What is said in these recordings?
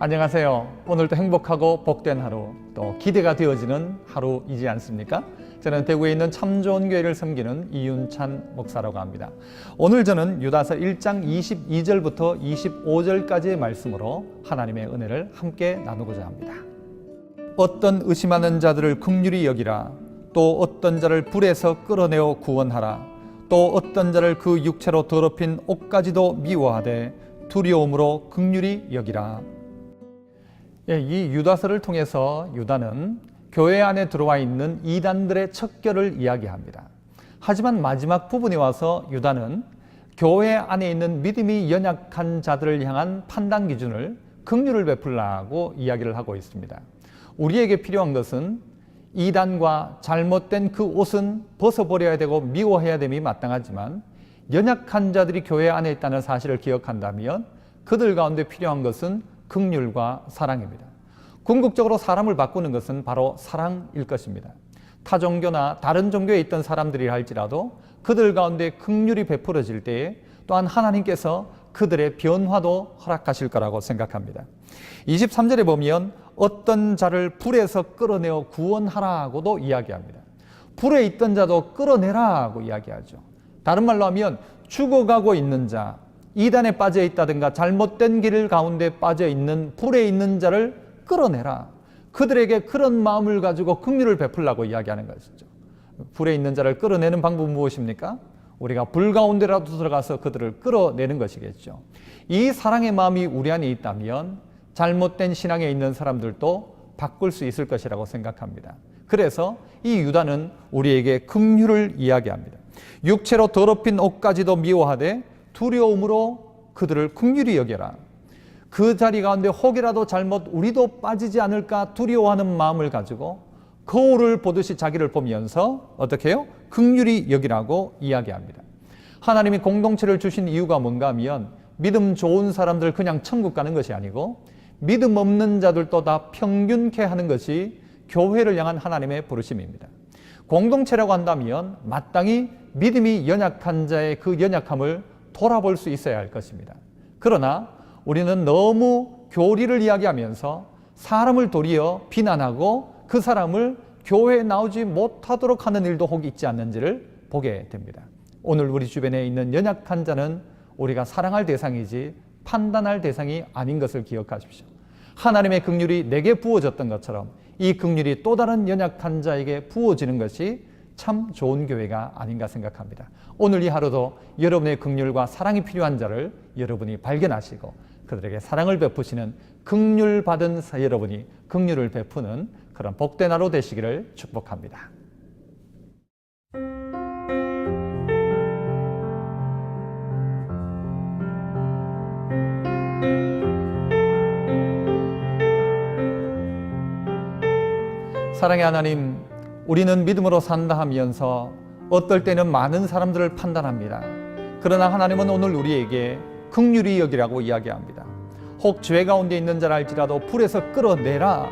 안녕하세요. 오늘도 행복하고 복된 하루, 또 기대가 되어지는 하루이지 않습니까? 저는 대구에 있는 참 좋은 교회를 섬기는 이윤찬 목사라고 합니다. 오늘 저는 유다서 1장 22절부터 25절까지의 말씀으로 하나님의 은혜를 함께 나누고자 합니다. 어떤 의심하는 자들을 긍휼히 여기라. 또 어떤 자를 불에서 끌어내어 구원하라. 또 어떤 자를 그 육체로 더럽힌 옷까지도 미워하되 두려움으로 긍휼히 여기라. 이 유다서를 통해서 유다는 교회 안에 들어와 있는 이단들의 척결을 이야기합니다. 하지만 마지막 부분에 와서 유다는 교회 안에 있는 믿음이 연약한 자들을 향한 판단 기준을 긍휼을 베풀라고 이야기를 하고 있습니다. 우리에게 필요한 것은 이단과 잘못된 그 옷은 벗어버려야 되고 미워해야 됨이 마땅하지만 연약한 자들이 교회 안에 있다는 사실을 기억한다면 그들 가운데 필요한 것은 긍휼과 사랑입니다. 궁극적으로 사람을 바꾸는 것은 바로 사랑일 것입니다. 타 종교나 다른 종교에 있던 사람들이 할지라도 그들 가운데 긍휼이 베풀어질 때에 또한 하나님께서 그들의 변화도 허락하실 거라고 생각합니다. 23절에 보면 어떤 자를 불에서 끌어내어 구원하라고도 이야기합니다. 불에 있던 자도 끌어내라고 이야기하죠. 다른 말로 하면 죽어가고 있는 자, 이단에 빠져 있다든가 잘못된 길 가운데 빠져 있는 불에 있는 자를 끌어내라. 그들에게 그런 마음을 가지고 긍휼을 베풀라고 이야기하는 것이죠. 불에 있는 자를 끌어내는 방법은 무엇입니까? 우리가 불 가운데라도 들어가서 그들을 끌어내는 것이겠죠. 이 사랑의 마음이 우리 안에 있다면 잘못된 신앙에 있는 사람들도 바꿀 수 있을 것이라고 생각합니다. 그래서 이 유다는 우리에게 긍휼을 이야기합니다. 육체로 더럽힌 옷까지도 미워하되 두려움으로 그들을 긍휼히 여겨라. 그 자리 가운데 혹이라도 잘못 우리도 빠지지 않을까 두려워하는 마음을 가지고 거울을 보듯이 자기를 보면서 어떻게 해요? 긍휼히 여기라고 이야기합니다. 하나님이 공동체를 주신 이유가 뭔가 하면 믿음 좋은 사람들 그냥 천국 가는 것이 아니고 믿음 없는 자들도 다 평균케 하는 것이 교회를 향한 하나님의 부르심입니다. 공동체라고 한다면 마땅히 믿음이 연약한 자의 그 연약함을 돌아볼 수 있어야 할 것입니다. 그러나 우리는 너무 교리를 이야기하면서 사람을 도리어 비난하고 그 사람을 교회에 나오지 못하도록 하는 일도 혹 있지 않는지를 보게 됩니다. 오늘 우리 주변에 있는 연약한 자는 우리가 사랑할 대상이지 판단할 대상이 아닌 것을 기억하십시오. 하나님의 긍휼이 내게 부어졌던 것처럼 이 긍휼이 또 다른 연약한 자에게 부어지는 것이 참 좋은 교회가 아닌가 생각합니다. 오늘 이 하루도 여러분의 긍휼과 사랑이 필요한 자를 여러분이 발견하시고 그들에게 사랑을 베푸시는 긍휼 받은 여러분이 긍휼을 베푸는 그런 복된 하루 되시기를 축복합니다. 사랑의 하나님, 우리는 믿음으로 산다 하면서 어떨 때는 많은 사람들을 판단합니다. 그러나 하나님은 오늘 우리에게 긍휼히 여기라고 이야기합니다. 혹 죄 가운데 있는 자라 할지라도 불에서 끌어내라.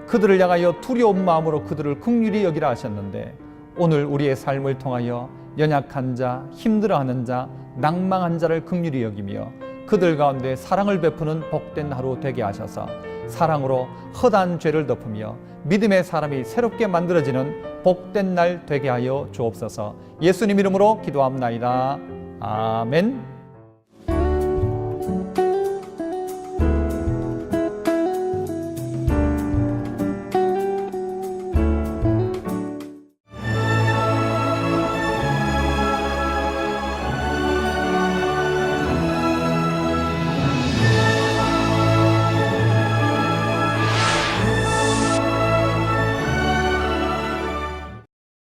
그들을 향하여 두려운 마음으로 그들을 긍휼히 여기라 하셨는데 오늘 우리의 삶을 통하여 연약한 자, 힘들어하는 자, 낭망한 자를 긍휼히 여기며 그들 가운데 사랑을 베푸는 복된 하루 되게 하셔서 사랑으로 허다한 죄를 덮으며 믿음의 사람이 새롭게 만들어지는 복된 날 되게 하여 주옵소서. 예수님 이름으로 기도합나이다. 아멘.